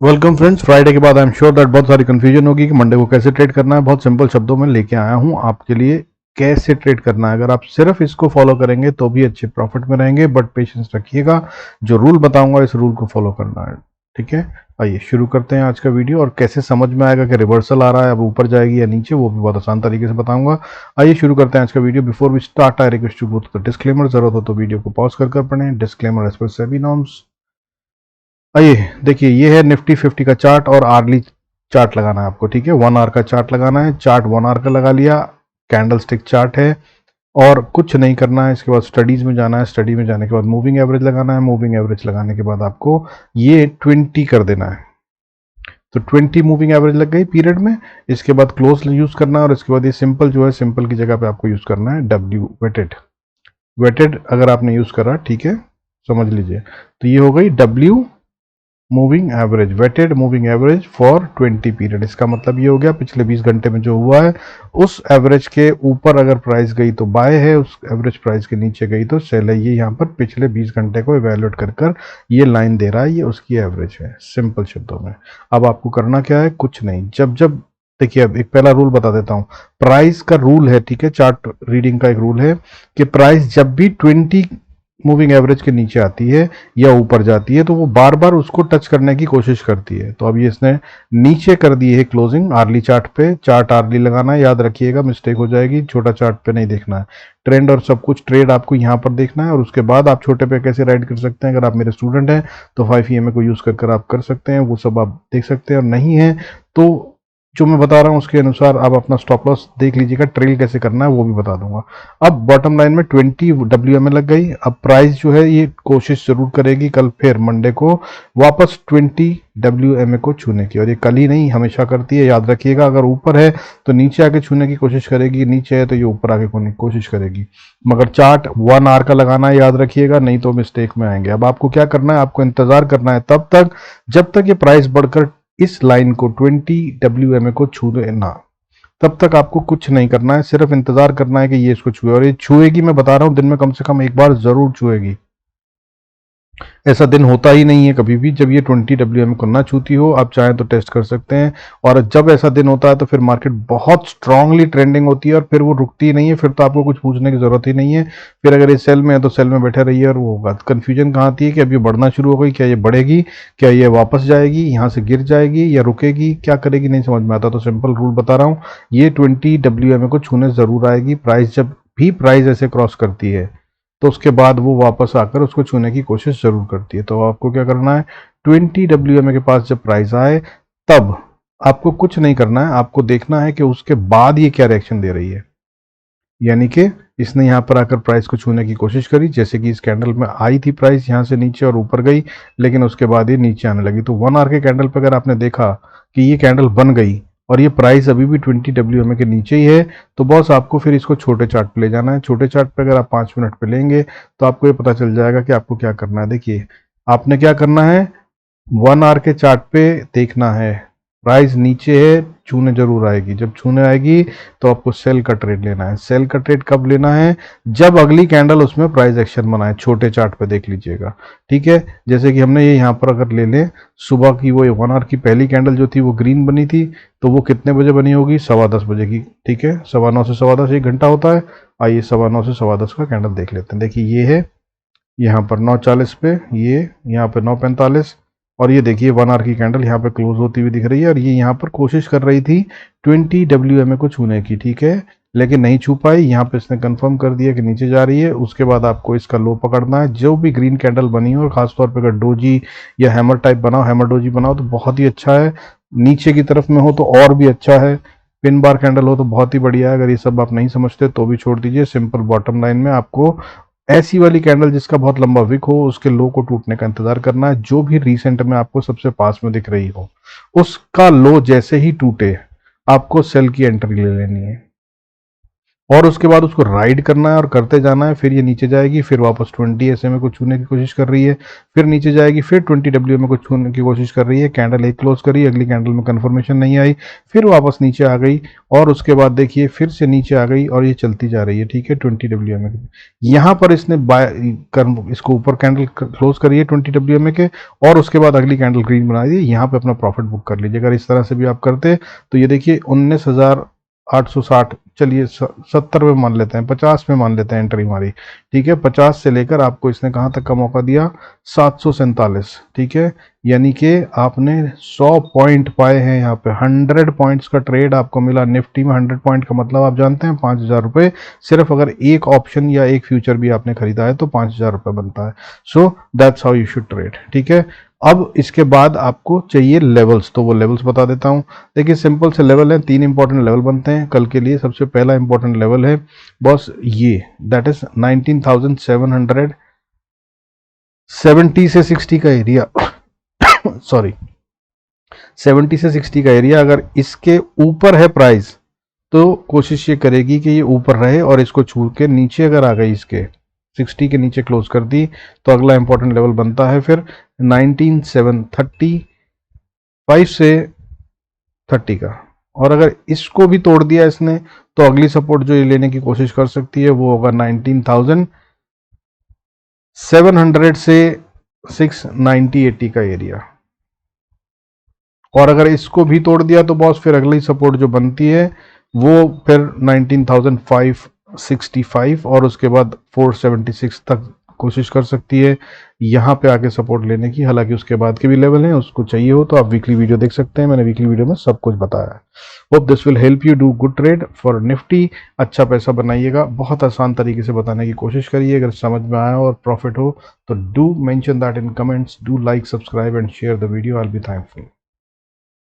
Welcome friends. Friday के बाद I am sure that बहुत सारी कंफ्यूजन होगी कि मंडे को कैसे ट्रेड करना है। बहुत सिंपल शब्दों में लेके आया हूं आपके लिए कैसे ट्रेड करना है। अगर आप सिर्फ इसको फॉलो करेंगे तो भी अच्छे प्रॉफिट में रहेंगे, बट पेशेंस रखिएगा। जो रूल बताऊंगा इस रूल को फॉलो करना है, ठीक है। आइए शुरू करते हैं आज का वीडियो। और कैसे समझ में आएगा कि रिवर्सल आ रहा है, अब ऊपर जाएगी या नीचे, वो भी बहुत आसान तरीके से बताऊंगा। आइए शुरू करते हैं आज का video. Before we start I request to go to the disclaimer. जरूरत हो तो वीडियो को पॉज कर पढ़ें। Disclaimer as per SEBI norms. आइए देखिए, ये है निफ्टी 50 का चार्ट और आर्ली चार्ट लगाना है आपको, ठीक है। 1 आवर का चार्ट लगाना है। चार्ट 1 आवर का लगा लिया, कैंडल स्टिक चार्ट है और कुछ नहीं करना है। इसके बाद स्टडीज में जाना है। स्टडी में जाने के बाद मूविंग एवरेज लगाना है। मूविंग एवरेज लगाने के बाद आपको ये 20 कर देना है। तो 20 मूविंग एवरेज लग गई पीरियड में। इसके बाद क्लोज यूज करना है और इसके बाद ये सिंपल जो है, सिंपल की जगह पे आपको यूज करना है डब्ल्यू वेटेड। वेटेड अगर आपने यूज करा, ठीक है, समझ लीजिए। तो ये हो गई W moving average, weighted moving average for 20 period. इसका मतलब ये हो गया पिछले 20 घंटे में जो हुआ है उस एवरेज के ऊपर अगर प्राइस गई तो बाय है, उस एवरेज प्राइस के नीचे गई तो सेल है। ये यहाँ पर पिछले 20 घंटे को इवेल्युएट कर ये लाइन दे रहा है, ये उसकी एवरेज है सिंपल शब्दों में। अब आपको करना क्या है, कुछ नहीं। जब जब देखिए, अब एक पहला रूल बता देता हूँ। प्राइस का रूल है, ठीक है, चार्ट रीडिंग का एक रूल है कि प्राइस जब भी 20 मूविंग एवरेज के नीचे आती है या ऊपर जाती है तो वो बार बार उसको टच करने की कोशिश करती है। तो अब ये इसने नीचे कर दी है क्लोजिंग आर्ली चार्ट पे। चार्ट आर्ली लगाना है, याद रखिएगा, मिस्टेक हो जाएगी। छोटा चार्ट पे नहीं देखना है। ट्रेंड और सब कुछ ट्रेड आपको यहाँ पर देखना है और उसके बाद आप छोटे पे कैसे राइड कर सकते हैं। अगर आप मेरे स्टूडेंट हैं तो 5 EMA को यूज कर आप कर सकते हैं, वो सब आप देख सकते हैं। और नहीं है तो जो मैं बता रहा हूँ उसके अनुसार आप अपना स्टॉप लॉस देख लीजिएगा। ट्रेल कैसे करना है वो भी बता दूंगा। अब बॉटम लाइन में 20 WMA लग गई। अब प्राइस जो है ये कोशिश जरूर करेगी कल फिर मंडे को वापस 20 WMA को छूने की, और ये कल ही नहीं हमेशा करती है, याद रखिएगा। अगर ऊपर है तो नीचे आके छूने की कोशिश करेगी, नीचे है तो ये ऊपर आके छूने की कोशिश करेगी। मगर चार्ट 1 आवर का लगाना है, याद रखिएगा, नहीं तो मिस्टेक में आएंगे। अब आपको क्या करना है, आपको इंतजार करना है तब तक जब तक ये प्राइस बढ़कर इस लाइन को 20 WMA को छू ना। तब तक आपको कुछ नहीं करना है, सिर्फ इंतजार करना है कि ये इसको छुए। और ये छुएगी, मैं बता रहा हूं, दिन में कम से कम एक बार जरूर छुएगी। ऐसा दिन होता ही नहीं है कभी भी जब ये 20 WMA को ना छूती हो। आप चाहें तो टेस्ट कर सकते हैं। और जब ऐसा दिन होता है तो फिर मार्केट बहुत स्ट्रांगली ट्रेंडिंग होती है और फिर वो रुकती ही नहीं है। फिर तो आपको कुछ पूछने की जरूरत ही नहीं है। फिर अगर ये सेल में है तो सेल में बैठे रहिए और वो होगा। कंफ्यूजन कहाँ आती है कि अब ये बढ़ना शुरू हो गई, क्या ये बढ़ेगी, क्या ये वापस जाएगी, यहाँ से गिर जाएगी या रुकेगी, क्या करेगी, नहीं समझ में आता। तो सिंपल रूल बता रहा हूँ, ये 20 WMA को छूने जरूर आएगी। प्राइस जब भी प्राइस ऐसे क्रॉस करती है तो उसके बाद वो वापस आकर उसको छूने की कोशिश जरूर करती है। तो आपको क्या करना है, 20 WMA के पास जब प्राइस आए तब आपको कुछ नहीं करना है। आपको देखना है कि उसके बाद ये क्या रिएक्शन दे रही है। यानी कि इसने यहाँ पर आकर प्राइस को छूने की कोशिश करी, जैसे कि इस कैंडल में आई थी प्राइस यहाँ से नीचे और ऊपर गई, लेकिन उसके बाद ये नीचे आने लगी। तो 1 आवर के कैंडल पर अगर आपने देखा कि ये कैंडल बन गई और ये प्राइस अभी भी 20 WMA के नीचे ही है, तो बॉस आपको फिर इसको छोटे चार्ट पे ले जाना है। छोटे चार्ट पे अगर आप 5 मिनट पे लेंगे तो आपको ये पता चल जाएगा कि आपको क्या करना है। देखिए, आपने क्या करना है, 1 आवर के चार्ट पे देखना है, प्राइस नीचे है, छूने जरूर आएगी। जब छूने आएगी तो आपको सेल का ट्रेड लेना है। सेल का ट्रेड कब लेना है, जब अगली कैंडल उसमें प्राइस एक्शन बनाए। छोटे चार्ट पे देख लीजिएगा, ठीक है। जैसे कि हमने ये यहाँ पर अगर ले लें, सुबह की वो 1 आवर की पहली कैंडल जो थी वो ग्रीन बनी थी, तो वो कितने बजे बनी होगी, 9:15 बजे की, ठीक है। 9:15 से 10:15 एक घंटा होता है। आइए 9:15 से 10:15 का कैंडल देख लेते हैं। देखिए ये है यहाँ पर 9:40 पे, ये यहाँ पे 9:45, और ये देखिए 1 आवर की कैंडल यहाँ पे क्लोज होती हुई दिख रही है। और ये यहाँ पर कोशिश कर रही थी 20 WMA को छूने की, ठीक है, लेकिन नहीं छू पाई। यहाँ पे इसने कंफर्म कर दिया कि नीचे जा रही है। उसके बाद आपको इसका लो पकड़ना है। जो भी ग्रीन कैंडल बनी हो, और खासतौर पर अगर डोजी या हैमर टाइप बनाओ, हैमर डोजी बनाओ तो बहुत ही अच्छा है। नीचे की तरफ में हो तो और भी अच्छा है। पिन बार कैंडल हो तो बहुत ही बढ़िया है। अगर ये सब आप नहीं समझते तो भी छोड़ दीजिए। सिंपल बॉटम लाइन में आपको ऐसी वाली कैंडल जिसका बहुत लंबा विक हो, उसके लो को टूटने का इंतजार करना है। जो भी रिसेंट में आपको सबसे पास में दिख रही हो, उसका लो जैसे ही टूटे आपको सेल की एंट्री ले लेनी है। और उसके बाद उसको राइड करना है और करते जाना है। फिर ये नीचे जाएगी, फिर वापस 20 SMA को छूने की कोशिश कर रही है, फिर नीचे जाएगी, फिर 20 WMA को छूने की कोशिश कर रही है। कैंडल एक क्लोज करी, अगली कैंडल में कंफर्मेशन नहीं आई, फिर वापस नीचे आ गई और उसके बाद देखिए फिर से नीचे आ गई और ये चलती जा रही है, ठीक है। 20 WMA यहाँ पर इसने इसको ऊपर कैंडल क्लोज करी है 20 WMA के, और उसके बाद अगली कैंडल ग्रीन बना दी। यहाँ पे अपना प्रॉफिट बुक कर लीजिए। अगर इस तरह से भी आप करते तो ये देखिए 19,860, चलिए 70 में मान लेते हैं, 50 में मान लेते हैं एंट्री हमारी, ठीक है। 50 से लेकर आपको इसने कहाँ तक का मौका दिया, 747, ठीक है। यानी कि आपने 100 पॉइंट पाए हैं यहाँ पे। 100 पॉइंट्स का ट्रेड आपको मिला निफ्टी में। 100 पॉइंट का मतलब आप जानते हैं 5,000 रुपये। सिर्फ अगर एक ऑप्शन या एक फ्यूचर भी आपने खरीदा है तो 5,000 रुपये बनता है। So that's how you should trade, ठीक है। अब इसके बाद आपको चाहिए लेवल्स, तो वो लेवल्स बता देता हूँ। देखिए सिंपल से लेवल है, 3 इंपॉर्टेंट लेवल बनते हैं कल के लिए। सबसे पहला इंपॉर्टेंट लेवल है बॉस ये, दैट इज 19,770 से 60 का एरिया सॉरी 70 से 60 का एरिया। अगर इसके ऊपर है प्राइस तो कोशिश ये करेगी कि ये ऊपर रहे, और इसको छू के नीचे अगर आ गई, इसके 60 के नीचे क्लोज कर दी, तो अगला इंपॉर्टेंट लेवल बनता है फिर 19,735 से 30 का। और अगर इसको भी तोड़ दिया इसने तो अगली सपोर्ट जो ये लेने की कोशिश कर सकती है वो होगा 19,700 से 690-80 का एरिया। और अगर इसको भी तोड़ दिया तो बॉस फिर अगली सपोर्ट जो बनती है वो फिर 19,565 और उसके बाद 476 तक कोशिश कर सकती है यहाँ पे आके सपोर्ट लेने की। हालांकि उसके बाद के भी लेवल हैं, उसको चाहिए हो तो आप वीकली वीडियो देख सकते हैं, मैंने वीकली वीडियो में सब कुछ बताया है। Hope this will help you do good trade for Nifty. अच्छा पैसा बनाइएगा, बहुत आसान तरीके से बताने की कोशिश करिए। अगर समझ में आया और प्रॉफिट हो तो do mention that in comments, do like, subscribe and share the video. I will be thankful.